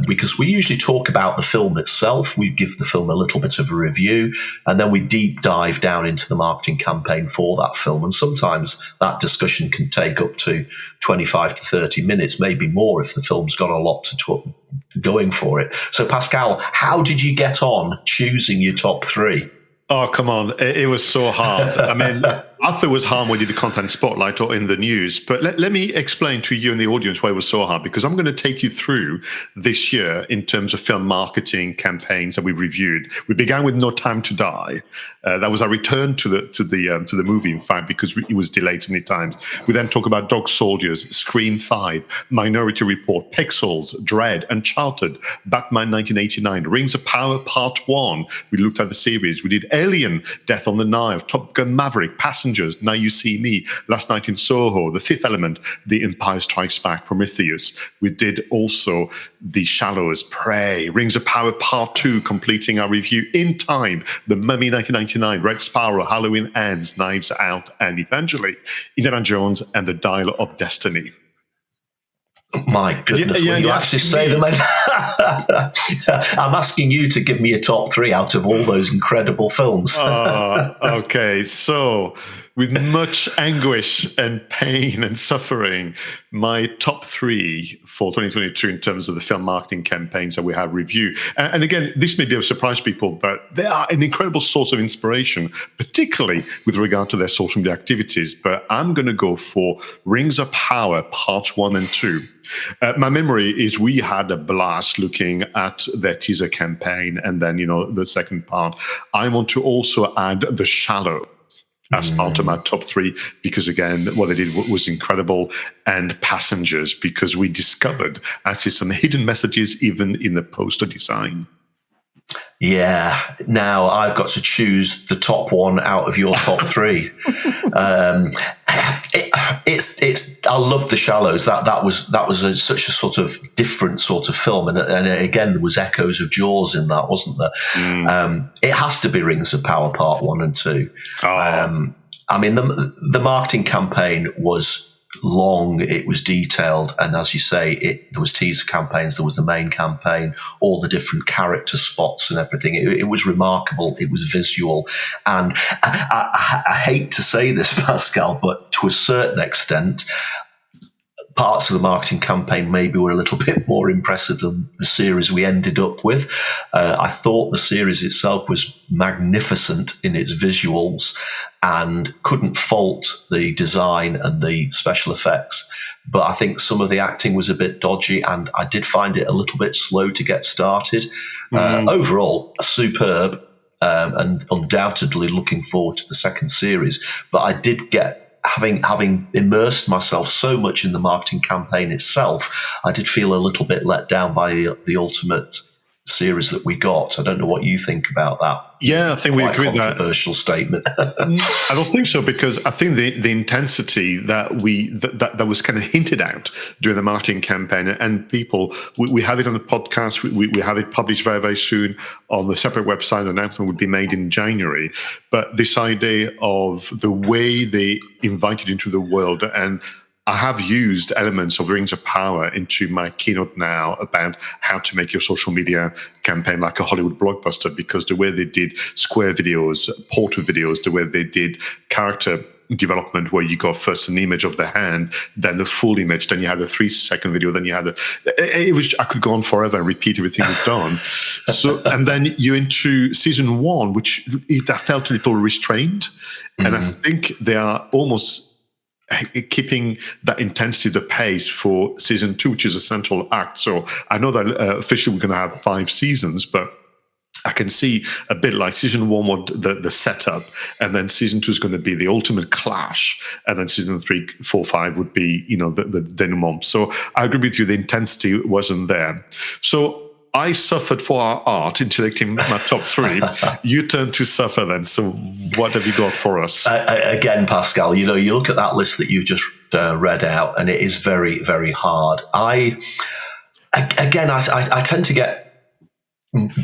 because we usually talk about the film itself. We give the film a little bit of a review, and then we deep dive down into the marketing campaign for that film. And sometimes that discussion can take up to 25 to 30 minutes, maybe more if the film's got a lot to talk going for it. So, Pascal, how did you get on choosing your top three? Oh, come on. It was so hard. I mean, I thought it was hard when we did the content spotlight or in the news, but let me explain to you and the audience why it was so hard, because I'm going to take you through this year in terms of film marketing campaigns that we reviewed. We began with No Time to Die. That was our return to the movie, in fact, because it was delayed so many times. We then talk about Dog Soldiers, Scream 5, Minority Report, Pixels, Dread, Uncharted, Batman 1989, Rings of Power Part 1. We looked at the series. We did Alien, Death on the Nile, Top Gun Maverick, Passengers, Now You See Me, Last Night in Soho, The Fifth Element, The Empire Strikes Back, Prometheus. We did also The Shallows, Prey, Rings of Power Part 2, completing our review in time, The Mummy 1999, Red Sparrow, Halloween Ends, Knives Out, and eventually Indiana Jones and the Dial of Destiny. My goodness, when you actually say them, I'm asking you to give me a top three out of all those incredible films. Okay, so with much anguish and pain and suffering, my top three for 2022 in terms of the film marketing campaigns that we have reviewed. And again, this may be a surprise to people, but they are an incredible source of inspiration, particularly with regard to their social media activities. But I'm going to go for Rings of Power Part 1 and 2. My memory is we had a blast looking at their teaser campaign, and then, the second part. I want to also add The Shallow as part of my top three, because again, what they did was incredible, and Passengers, because we discovered actually some hidden messages even in the poster design. Yeah. Now I've got to choose the top one out of your top three. I love The Shallows. That was such a sort of different sort of film, and again there was echoes of Jaws in that, wasn't there? It has to be Rings of Power Part 1 and 2. I mean, the marketing campaign was long, it was detailed, and as you say, there was teaser campaigns, there was the main campaign, all the different character spots and everything. It was remarkable. It was visual, and I hate to say this, Pascal, but to a certain extent, parts of the marketing campaign maybe were a little bit more impressive than the series we ended up with. I thought the series itself was magnificent in its visuals and couldn't fault the design and the special effects. But I think some of the acting was a bit dodgy, and I did find it a little bit slow to get started. Overall, superb, and undoubtedly looking forward to the second series. But I did get, having immersed myself so much in the marketing campaign itself, I did feel a little bit let down by the ultimate series that we got. I don't know what you think about that. Yeah, I think we agree with that. Controversial statement. I don't think so, because I think the intensity that was kind of hinted out during the marketing campaign, and people, we have it on the podcast, we have it published very, very soon on the separate website. An announcement would be made in January. But this idea of the way they invited into the world, and I have used elements of Rings of Power into my keynote now about how to make your social media campaign like a Hollywood blockbuster, because the way they did square videos, portrait videos, the way they did character development, where you got first an image of the hand, then the full image, then you had a 3-second video, then you had I could go on forever and repeat everything we've done. So, and then you're into season 1, which I felt a little restrained. And I think they are almost keeping that intensity, the pace for season 2, which is a central act. So I know that officially we're going to have 5 seasons, but I can see a bit like season 1 was the setup, and then season 2 is going to be the ultimate clash, and then season 3, 4, 5 would be, the denouement. So I agree with you, the intensity wasn't there. So I suffered for our art in selecting my top three. You turn to suffer then. So what have you got for us? Again, Pascal, you look at that list that you've just read out, and it is very, very hard. I tend to get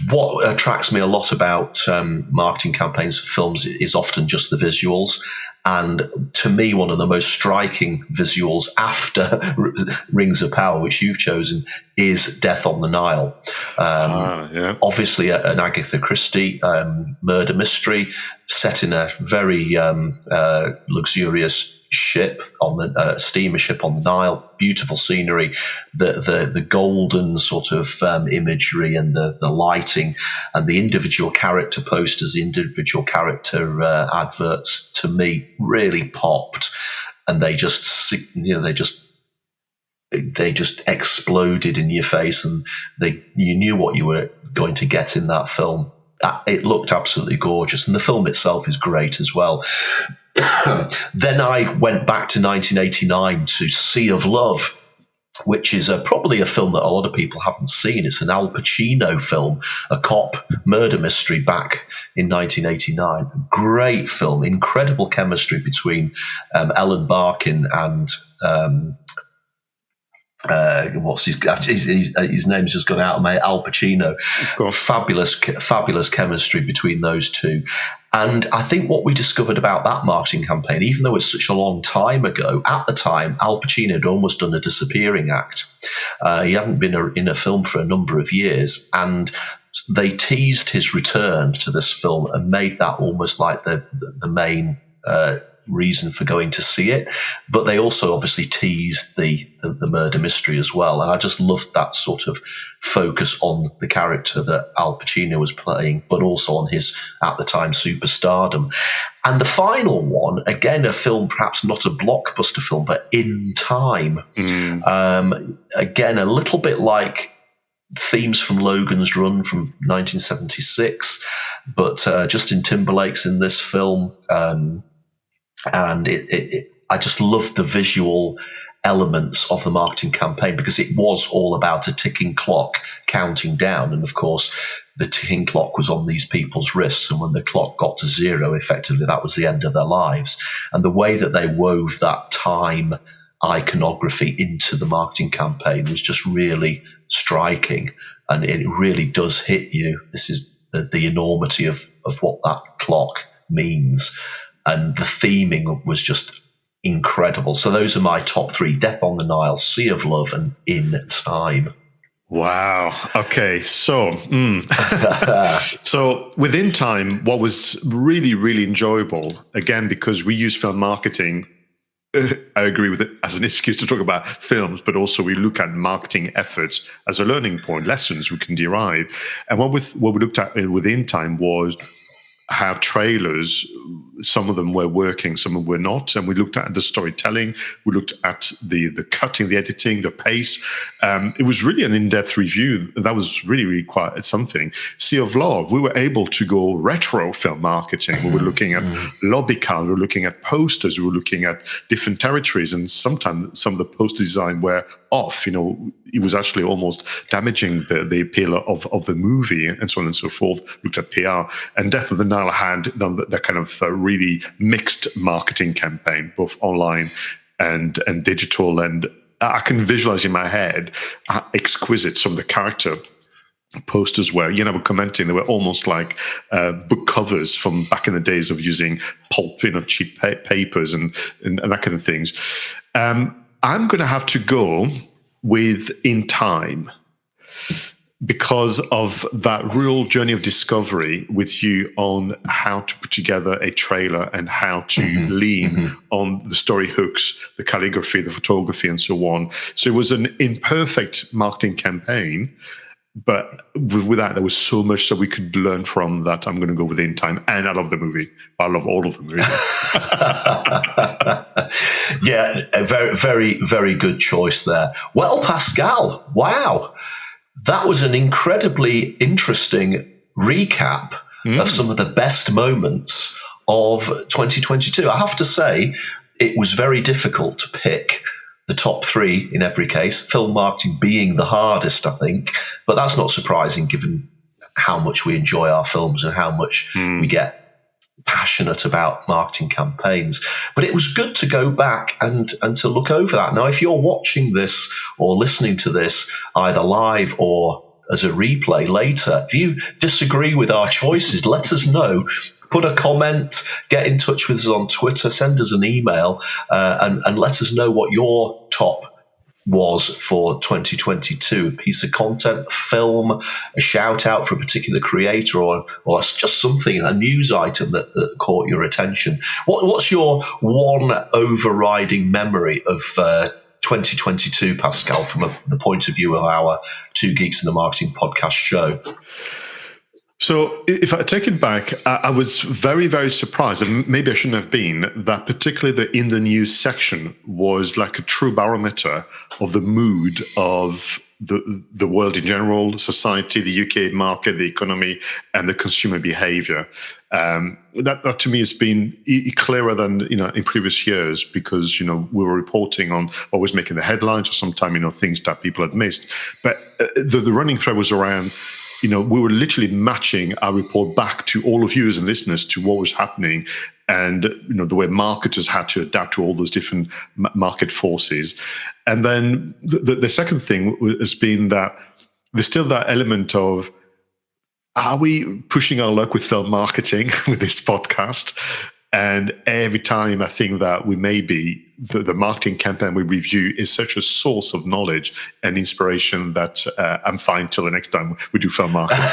what attracts me a lot about marketing campaigns for films is often just the visuals. And to me, one of the most striking visuals after Rings of Power, which you've chosen, is Death on the Nile. Obviously, an Agatha Christie murder mystery set in a very luxurious ship on the steamer ship on the Nile. Beautiful scenery, the golden sort of imagery and the lighting, and the individual character posters, the individual character adverts, to me really popped, and they just exploded in your face, and you knew what you were going to get in that film. It looked absolutely gorgeous, and the film itself is great as well. Then I went back to 1989 to Sea of Love, which is probably a film that a lot of people haven't seen. It's an Al Pacino film, a cop murder mystery back in 1989. Great film, incredible chemistry between Ellen Barkin and his name's just gone out of my Al Pacino. Fabulous chemistry between those two. And I think what we discovered about that marketing campaign, even though it's such a long time ago, at the time, Al Pacino had almost done a disappearing act. He hadn't been in a film for a number of years, and they teased his return to this film and made that almost like the main reason for going to see it. But they also obviously teased the murder mystery as well. And I just loved that sort of focus on the character that Al Pacino was playing, but also on his, at the time, superstardom. And the final one, again, a film, perhaps not a blockbuster film, but In Time. Again, a little bit like themes from Logan's Run from 1976, but Justin Timberlake's in this film. And I just loved the visual elements of the marketing campaign, because it was all about a ticking clock counting down. And of course, the ticking clock was on these people's wrists. And when the clock got to zero, effectively, that was the end of their lives. And the way that they wove that time iconography into the marketing campaign was just really striking. And it really does hit you. This is the enormity of what that clock means. And the theming was just incredible. So those are my top three: Death on the Nile, Sea of Love, and In Time. Wow. Okay. So, so within Time, what was really, really enjoyable, again, because we use film marketing, I agree with it as an excuse to talk about films, but also we look at marketing efforts as a learning point, lessons we can derive. And what we looked at within Time was how trailers, some of them were working, some of them were not. And we looked at the storytelling, we looked at the cutting, the editing, the pace. It was really an in-depth review. That was really, really quite something. Sea of Love, we were able to go retro film marketing. We were looking at lobby count, we were looking at posters, we were looking at different territories. And sometimes some of the poster design were off. It was actually almost damaging the appeal of the movie, and so on and so forth. Looked at PR. And Death of the Nile had that kind of really mixed marketing campaign, both online and digital. And I can visualize in my head how exquisite some of the character posters were. We're commenting they were almost like book covers from back in the days of using pulp, cheap papers and that kind of things. I'm going to have to go with In Time, because of that real journey of discovery with you on how to put together a trailer and how to lean on the story hooks, the calligraphy, the photography, and so on. So it was an imperfect marketing campaign, but with that, there was so much that we could learn from that. I'm going to go with In Time. And I love the movie. I love all of the movie. Yeah, a very, very, very good choice there. Well, Pascal, wow. That was an incredibly interesting recap of some of the best moments of 2022. I have to say, it was very difficult to pick the top three in every case, film marketing being the hardest, I think. But that's not surprising given how much we enjoy our films and how much we get passionate about marketing campaigns. But it was good to go back and to look over that. Now, if you're watching this or listening to this either live or as a replay later, if you disagree with our choices, let us know. Put a comment, get in touch with us on Twitter, send us an email, and let us know what your top was for 2022. A piece of content, a film, a shout out for a particular creator, or just something, a news item that caught your attention. What's your one overriding memory of 2022, Pascal, from the point of view of our Two Geeks in the Marketing podcast show? So if I take it back, I was very, very surprised, and maybe I shouldn't have been, that particularly the in the news section was like a true barometer of the mood of the world in general, society, the UK market, the economy, and the consumer behavior. That to me has been clearer than in previous years, because we were reporting on what was making the headlines, or sometimes things that people had missed. But the running thread was around. We were literally matching our report back to all of you as listeners to what was happening, and the way marketers had to adapt to all those different market forces. And then the second thing has been that there's still that element of, are we pushing our luck with film marketing with this podcast? And every time I think that we may be, the marketing campaign we review is such a source of knowledge and inspiration that I'm fine till the next time we do film marketing.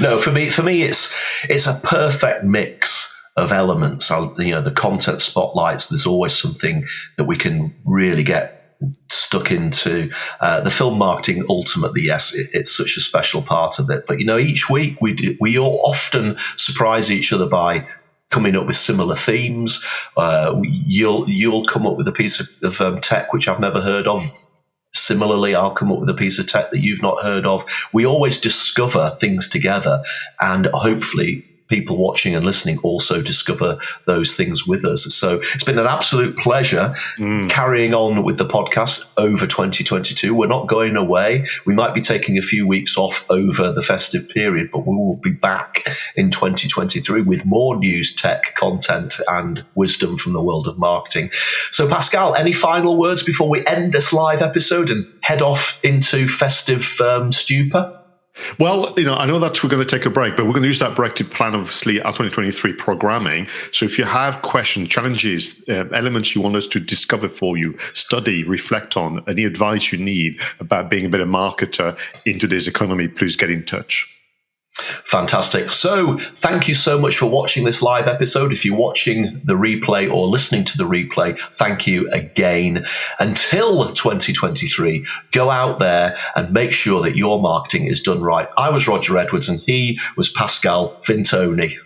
No, for me, it's a perfect mix of elements. The content spotlights. There's always something that we can really get stuck into. The film marketing, ultimately, yes, it's such a special part of it. But each week we all often surprise each other by coming up with similar themes. You'll come up with a piece of tech which I've never heard of. Similarly, I'll come up with a piece of tech that you've not heard of. We always discover things together, and hopefully people watching and listening also discover those things with us. So it's been an absolute pleasure carrying on with the podcast over 2022. We're not going away. We might be taking a few weeks off over the festive period, but we will be back in 2023 with more news, tech, content, and wisdom from the world of marketing. So Pascal, any final words before we end this live episode and head off into festive stupor? Well, I know that we're going to take a break, but we're going to use that break to plan, obviously, our 2023 programming. So if you have questions, challenges, elements you want us to discover for you, study, reflect on, any advice you need about being a better marketer in today's economy, please get in touch. Fantastic. So thank you so much for watching this live episode. If you're watching the replay or listening to the replay, thank you again. Until 2023, go out there and make sure that your marketing is done right. I was Roger Edwards and he was Pascal Fintoni.